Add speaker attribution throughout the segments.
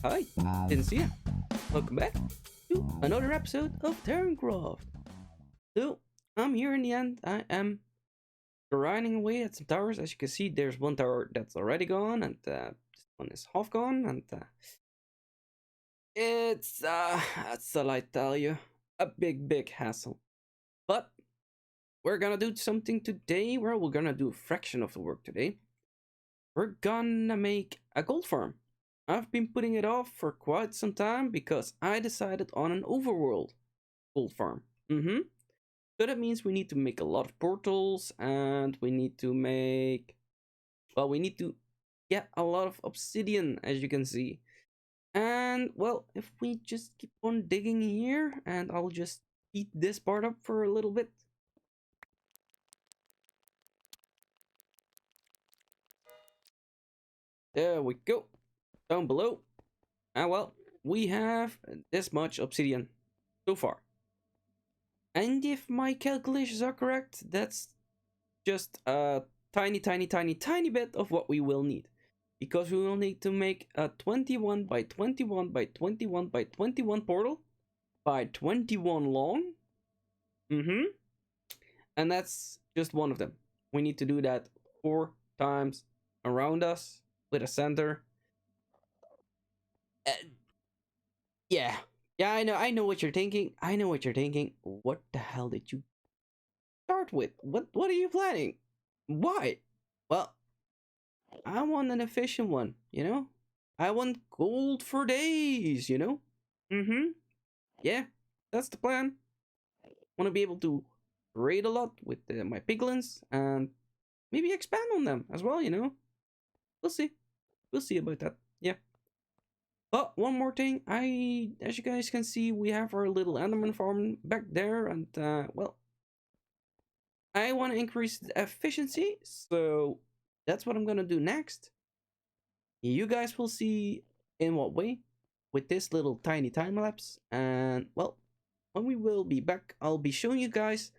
Speaker 1: Hi, didn't see ya. Welcome back to another episode of Tarrincraft. So, I'm here in the end. I am grinding away at some towers. As you can see, there's one tower that's already gone, and this one is half gone, and that's all I tell you, a big hassle. But we're gonna do something today. Well, we're gonna do a fraction of the work today. We're gonna make a gold farm. I've been putting it off for quite some time because I decided on an overworld gold farm. So that means we need to make a lot of portals and we need to we need to get a lot of obsidian, as you can see. And well, if we just keep on digging here, and I'll just heat this part up for a little bit. There we go. Down below. And well, we have this much obsidian so far. And if my calculations are correct, that's just a tiny bit of what we will need. Because we will need to make a 21 by 21 by 21 by 21 portal by 21 long. And that's just one of them. We need to do that 4 times around us with a center. Yeah. Yeah, I know what you're thinking. What the hell did you start with? What are you planning? Why? Well, I want an efficient one, you know? I want gold for days, you know? Yeah, that's the plan. Want to be able to raid a lot with my piglins and maybe expand on them as well, you know? We'll see. We'll see about that. Yeah. But one more thing, as you guys can see, we have our little enderman farm back there, and well, I want to increase the efficiency, so that's what I'm gonna do next. You guys will see in what way with this little tiny time lapse, and well, when we will be back, I'll be showing you guys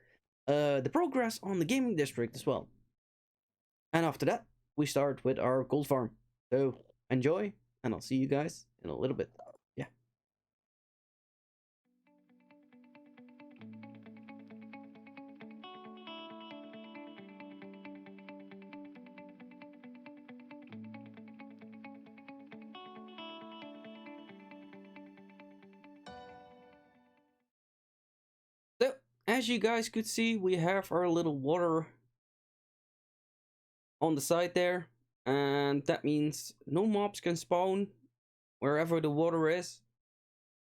Speaker 1: the progress on the gaming district as well. And after that, we start with our gold farm. So enjoy, and I'll see you guys in a little bit. Yeah. So, as you guys could see, we have our little water on the side there, and that means no mobs can spawn wherever the water is.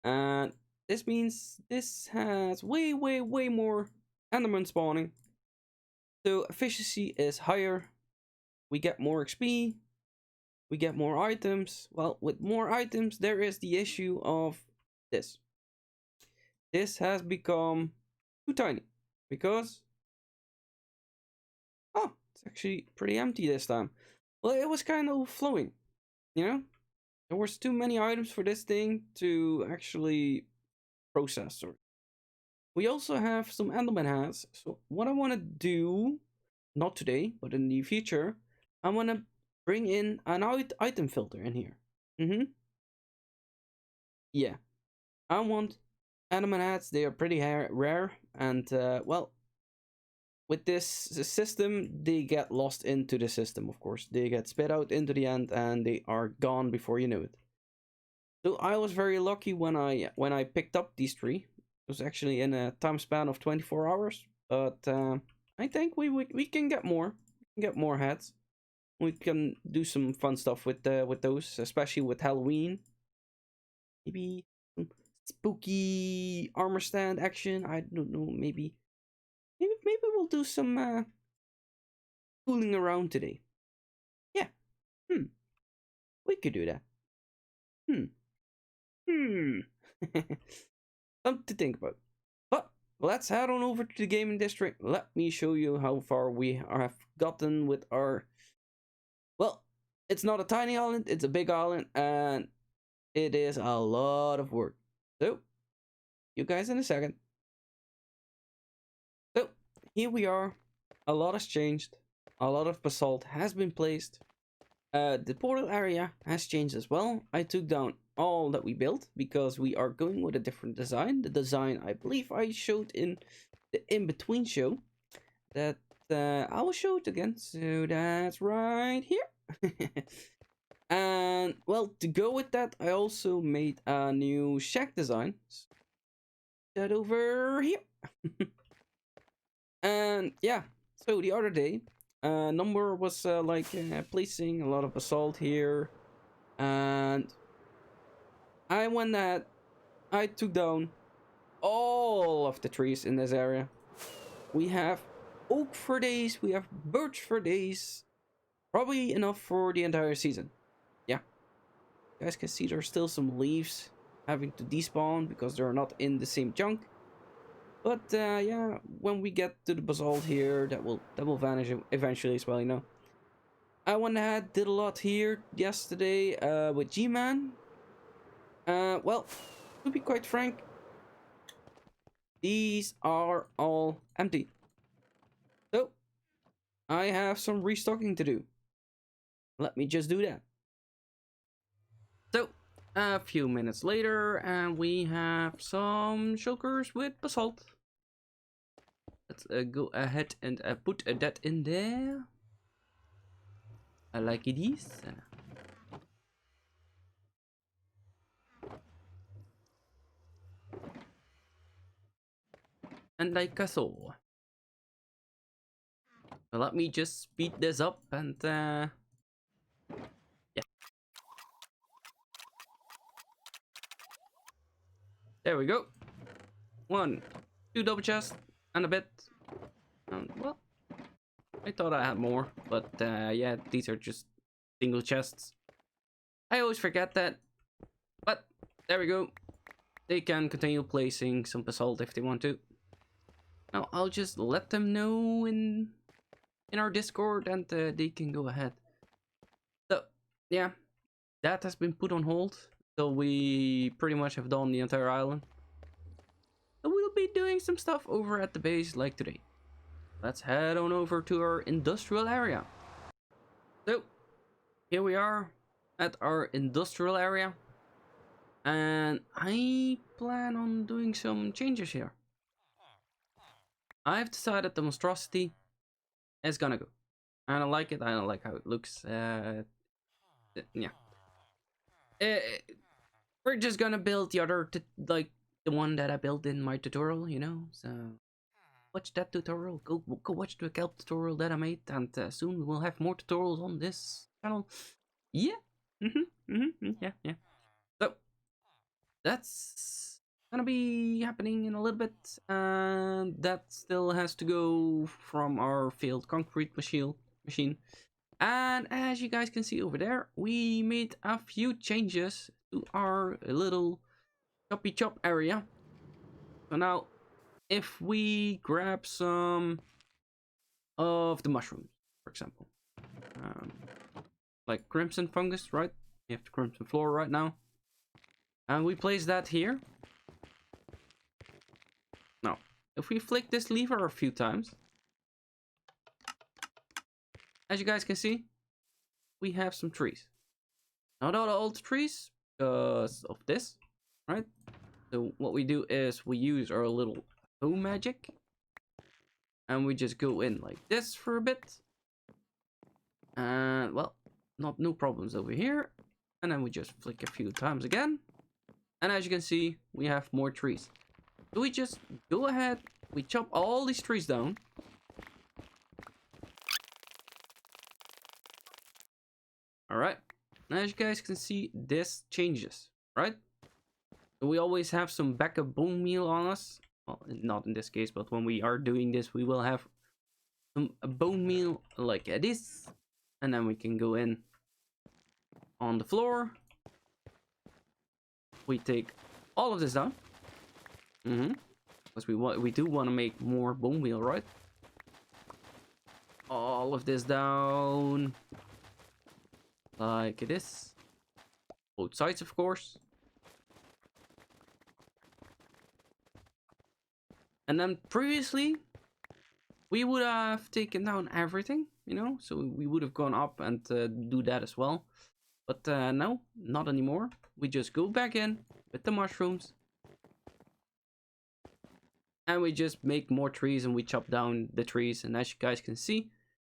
Speaker 1: And this means this has way more enderman spawning. So efficiency is higher. We get more XP. We get more items. Well, with more items, there is the issue of this. This has become too tiny because it's actually pretty empty this time. Well, it was kind of flowing, you know? There was too many items for this thing to actually process. We also have some enderman hats. So what I want to do, not today, but in the future, I want to bring in an item filter in here. Yeah. I want enderman hats. They are pretty rare. And, well, with this system, they get lost into the system, of course. They get spit out into the end and they are gone before you know it. So I was very lucky when I picked up these 3. It was actually in a time span of 24 hours. But I think we can get more. We can get more hats. We can do some fun stuff with those, especially with Halloween. Maybe some spooky armor stand action. I don't know. Maybe we'll do some fooling around today. Yeah. We could do that. Something to think about. But let's head on over to the gaming district. Let me show you how far we have gotten with our... Well, it's not a tiny island, it's a big island, and it is a lot of work. So, you guys in a second. So, here we are. A lot has changed. A lot of basalt has been placed. The portal area has changed as well. I took down all that we built because we are going with a different design. The design I believe I showed in the in-between show that I will show it again. So that's right here. And well, to go with that, I also made a new shack design. That over here. And yeah, so the other day, Number was placing a lot of basalt here, and I went that I took down all of the trees in this area. We have oak for days, we have birch for days, probably enough for the entire season. Yeah, you guys can see there's still some leaves having to despawn because they're not in the same chunk. But yeah, when we get to the basalt here, that will vanish eventually as well, you know. I went ahead, did a lot here yesterday with G-Man. Well, to be quite frank, these are all empty. So, I have some restocking to do. Let me just do that. So, a few minutes later, and we have some shulkers with basalt. Let's go ahead and put that in there. I like it is. And like so. So let me just speed this up and yeah. There we go. 1, 2 double chests and a bit. Well, I thought I had more, but yeah, these are just single chests. I always forget that, but there we go. They can continue placing some basalt if they want to. Now I'll just let them know in our Discord, and they can go ahead. So yeah, that has been put on hold till we pretty much have done the entire island. So we'll be doing some stuff over at the base like today. Let's head on over to our industrial area. So here we are at our industrial area, and I plan on doing some changes here. I've decided the monstrosity is gonna go. I don't like it. I don't like how it looks. Yeah. Uh, we're just gonna build the other, like the one that I built in my tutorial, you know. So watch that tutorial. Go watch the kelp tutorial that I made, and soon we will have more tutorials on this channel. Yeah. Yeah. So that's gonna be happening in a little bit, and that still has to go from our failed concrete machine. And as you guys can see over there, we made a few changes to our little choppy chop area. So now, if we grab some of the mushrooms, for example, like crimson fungus, right? You have the crimson floor right now, and we place that here. Now, if we flick this lever a few times, as you guys can see, we have some trees. Not all the trees because of this, right? So what we do is we use our little home magic, and we just go in like this for a bit, and well, no problems over here. And then we just flick a few times again, and as you can see, we have more trees. So we just go ahead, we chop all these trees down. All right, and as you guys can see, this changes, right? So we always have some backup bone meal on us. Well, not in this case, but when we are doing this, we will have some bone meal like this, and then we can go in on the floor. We take all of this down, because we do want to make more bone meal, right? All of this down like this, both sides, of course. And then previously, we would have taken down everything, you know, so we would have gone up and do that as well. But no, not anymore. we just go back in with the mushrooms. And we just make more trees and we chop down the trees. And as you guys can see,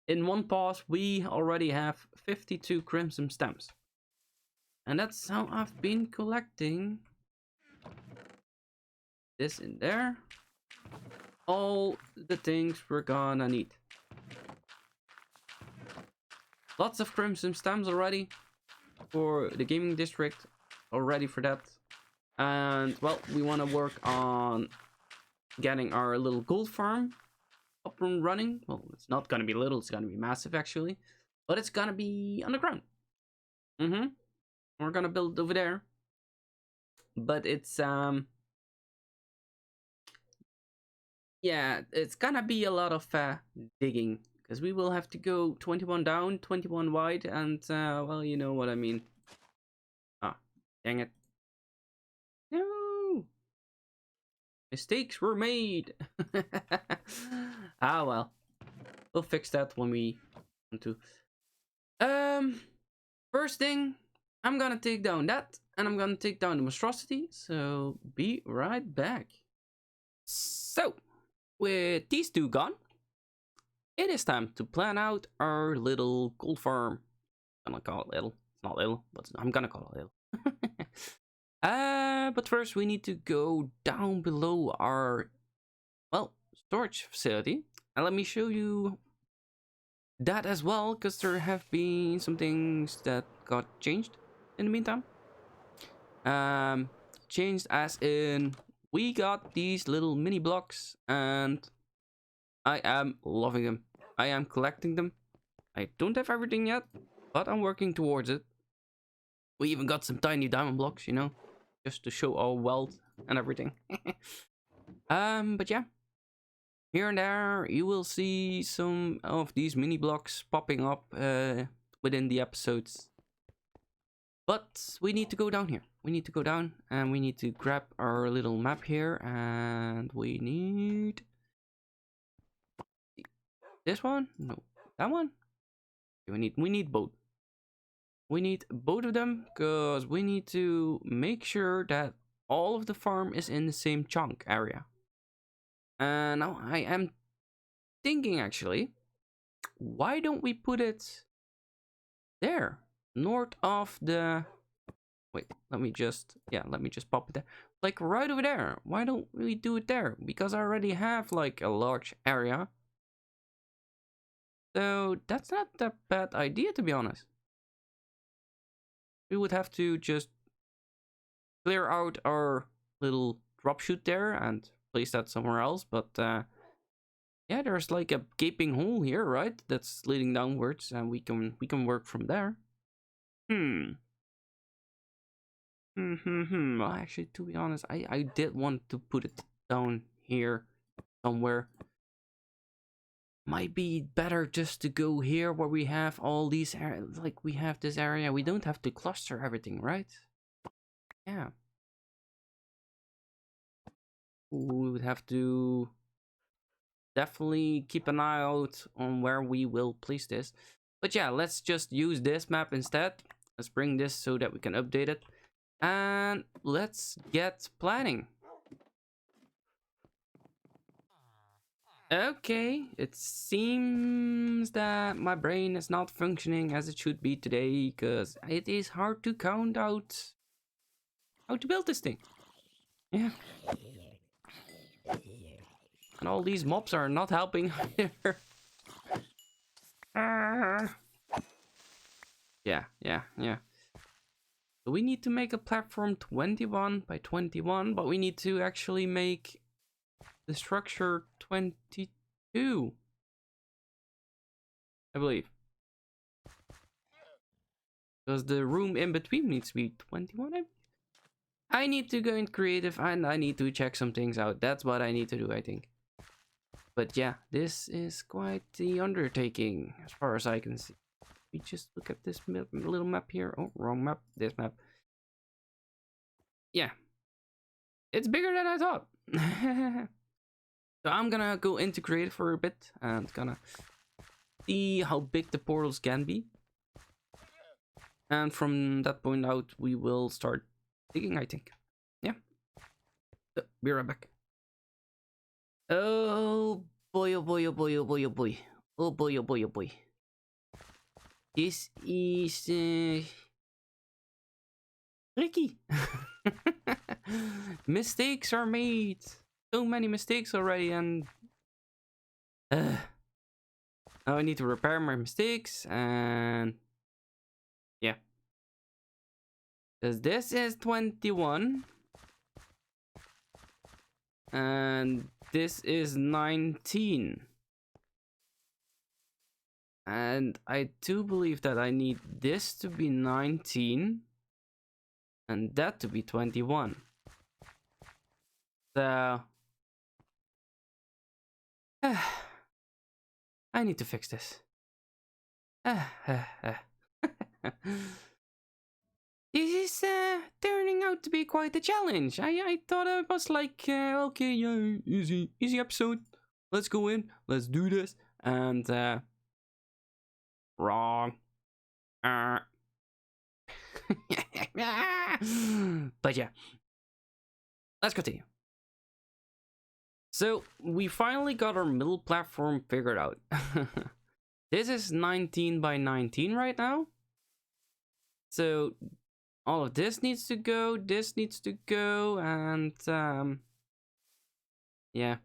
Speaker 1: in one pass, we already have 52 crimson stems. And that's how I've been collecting this in there. All the things we're gonna need. Lots of crimson stems already for the gaming district. All ready for that. And well, we want to work on getting our little gold farm up and running. Well, it's not gonna be little, it's gonna be massive actually, but it's gonna be underground. We're gonna build over there, but it's yeah, it's gonna be a lot of digging, because we will have to go 21 down, 21 wide, and well, you know what I mean. Ah, dang it. No! Mistakes were made! Ah, well. We'll fix that when we want to. First thing, I'm gonna take down that, and I'm gonna take down the monstrosity, so be right back. So, with these two gone, it is time to plan out our little gold farm. I'm gonna call it little. It's not little, but I'm gonna call it little. But first we need to go down below our, well, storage facility. And let me show you that as well, because there have been some things that got changed in the meantime. Changed as in, we got these little mini blocks, and I am loving them. I am collecting them. I don't have everything yet, but I'm working towards it. We even got some tiny diamond blocks, you know, just to show our wealth and everything. But yeah, here and there you will see some of these mini blocks popping up within the episodes. But we need to go down here. We need to go down and we need to grab our little map here, and we need this one. No, that one. We need both. We need both of them because we need to make sure that all of the farm is in the same chunk area. And now I am thinking, actually, why don't we put it there, north of the, wait, let me just pop it there, like right over there. Why don't we do it there? Because I already have like a large area, so that's not that bad idea, to be honest. We would have to just clear out our little drop chute there and place that somewhere else, but yeah, there's like a gaping hole here, right, that's leading downwards, and we can work from there. Well, actually, to be honest, I did want to put it down here somewhere. Might be better just to go here where we have all these areas, like we have this area. We don't have to cluster everything, right? Yeah. We would have to definitely keep an eye out on where we will place this. But yeah, let's just use this map instead. Let's bring this so that we can update it. And let's get planning. Okay, it seems that my brain is not functioning as it should be today, because it is hard to count out how to build this thing. Yeah. And all these mobs are not helping either. Yeah. So we need to make a platform 21 by 21, but we need to actually make the structure 22, I believe. Because the room in between needs to be 21. I need to go in creative and I need to check some things out. That's what I need to do, I think. But yeah, this is quite the undertaking as far as I can see. We just look at this little map here. Oh, wrong map. This map. Yeah. It's bigger than I thought. So I'm gonna go into creative for a bit and gonna see how big the portals can be. And from that point out, we will start digging, I think. Yeah. So, be right back. Oh boy, oh boy, oh boy, oh boy, oh boy. Oh boy, oh boy, oh boy. This is tricky. Mistakes are made. So many mistakes already, and now I need to repair my mistakes, and yeah. Because this is 21. And this is 19. And I do believe that I need this to be 19. And that to be 21. So... I need to fix this. This is turning out to be quite a challenge. I thought I was like, okay, yeah, easy episode. Let's go in, let's do this. And wrong. But yeah, let's continue. So we finally got our middle platform figured out. This is 19 by 19 right now. So all of this needs to go, this needs to go, and yeah.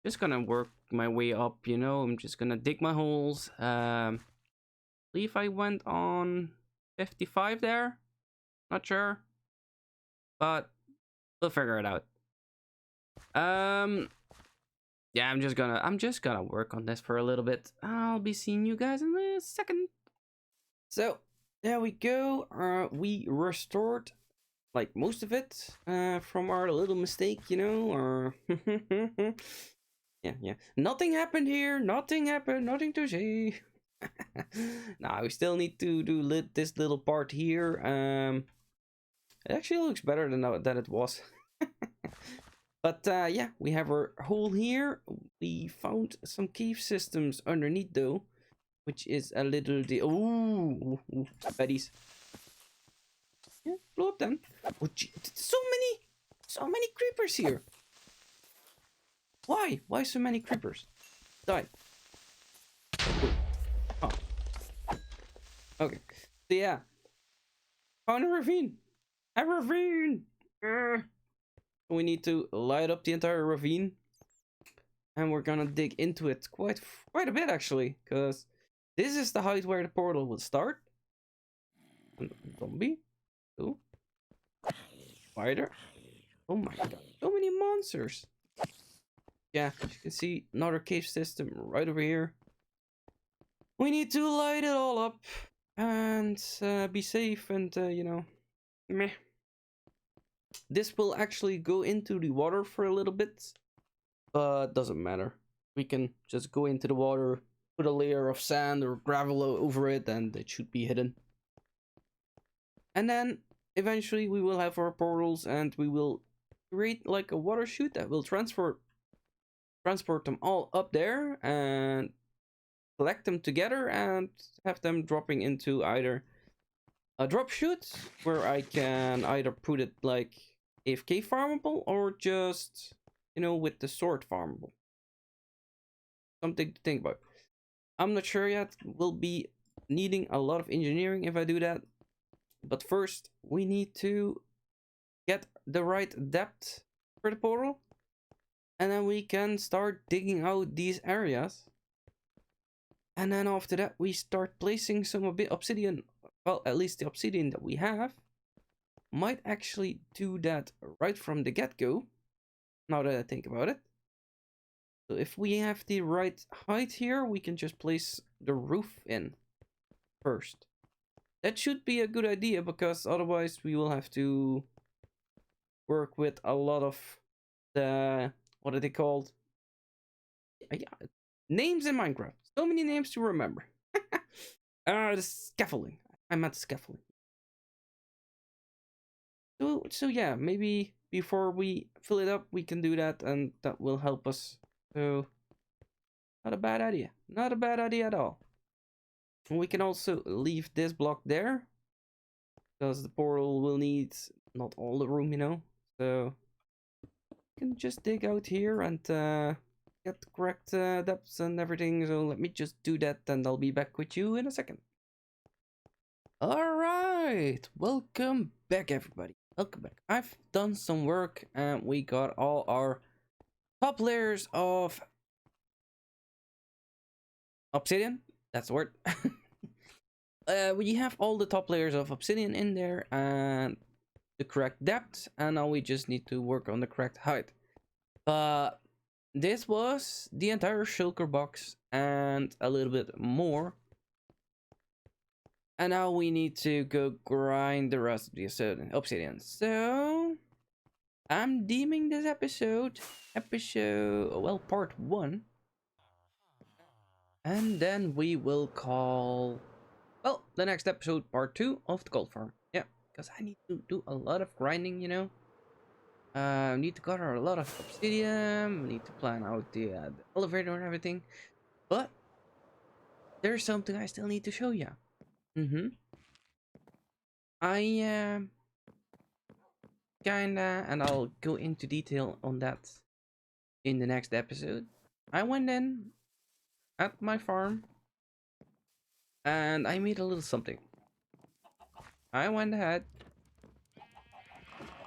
Speaker 1: Just gonna work my way up, you know. I'm just gonna dig my holes. I believe I went on 55 there. Not sure, but we'll figure it out. Yeah, I'm just gonna work on this for a little bit. I'll be seeing you guys in a second. So there we go. We restored like most of it from our little mistake, you know. Or yeah. Nothing happened here. Nothing happened. Nothing to say. Now we still need to do this little part here. It actually looks better than it was. But yeah, we have our hole here. We found some cave systems underneath though, which is a little ooh, baddies. Yeah, blow up then. Oh, gee, so many creepers here. Why? Why so many creepers? Die. Oh. Okay. So yeah. Found a ravine. A ravine. We need to light up the entire ravine, and we're gonna dig into it quite a bit actually, because this is the height where the portal will start. Zombie. Oh. Spider. Oh my god. So many monsters. Yeah, as you can see, another cave system right over here. We need to light it all up and be safe and, you know, meh. This will actually go into the water for a little bit, but doesn't matter. We can just go into the water, put a layer of sand or gravel over it, and it should be hidden. And then eventually we will have our portals, and we will create like a water chute that will transport them all up there and collect them together and have them dropping into either a drop chute where I can either put it like AFK farmable or just, you know, with the sword farmable. Something to think about. I'm not sure yet. We'll be needing a lot of engineering if I do that. But first, we need to get the right depth for the portal. And then we can start digging out these areas. And then after that, we start placing some obsidian. Well, at least the obsidian that we have. Might actually do that right from the get-go. Now that I think about it. So if we have the right height here, we can just place the roof in first. That should be a good idea, because otherwise we will have to work with a lot of the, what are they called? Yeah, names in Minecraft. So many names to remember. The scaffolding. I meant scaffolding. So yeah, maybe before we fill it up, we can do that, and that will help us. So, not a bad idea. Not a bad idea at all. And we can also leave this block there. because the portal will need not all the room, you know. So you can just dig out here and get the correct depths and everything. So let me just do that, and I'll be back with you in a second. All right, welcome back, everybody. Welcome back. I've done some work, and we got all our top layers of obsidian. That's the word. We have all the top layers of obsidian in there and the correct depth, and now we just need to work on the correct height. But this was the entire shulker box and a little bit more. And now we need to go grind the rest of the obsidian. So I'm deeming this episode well, part 1. And then we will call, well, the next episode part 2 of the gold farm. Yeah, because I need to do a lot of grinding, you know. Need to gather a lot of obsidian. Need to plan out the elevator and everything. But there's something I still need to show you. I kinda, and I'll go into detail on that in the next episode. I went in at my farm and I made a little something. I went ahead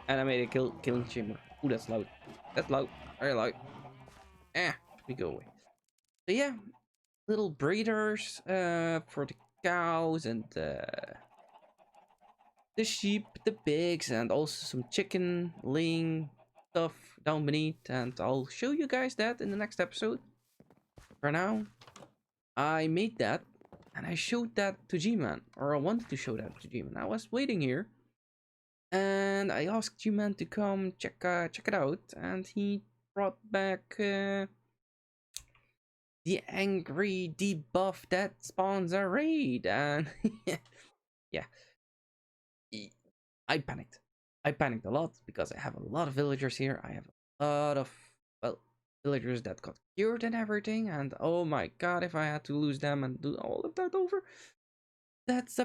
Speaker 1: and I made a killing chamber. Ooh, that's loud. That's loud. Very loud. We go away. So yeah, little breeders for the cows and the sheep, the pigs, and also some chicken laying stuff down beneath, and I'll show you guys that in the next episode. For now, I made that and I showed that to G-Man, or I wanted to show that to G-Man. I was waiting here and I asked G-Man to come check it out, and he brought back the angry debuff that spawns a raid, and yeah, I panicked. I panicked a lot because I have a lot of villagers here. I have a lot of, well, villagers that got cured and everything, and oh my god, if I had to lose them and do all of that over, that's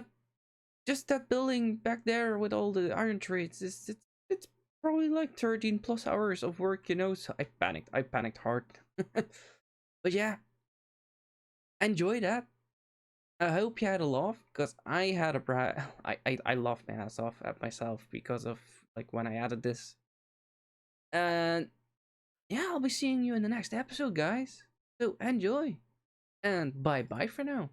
Speaker 1: just that building back there with all the iron trades, it's probably like 13 plus hours of work, you know. So I panicked hard. But yeah, enjoy that. I hope you had a laugh, because I had I laughed my ass off at myself because of like when I added this. And yeah, I'll be seeing you in the next episode, guys. So enjoy and bye bye for now.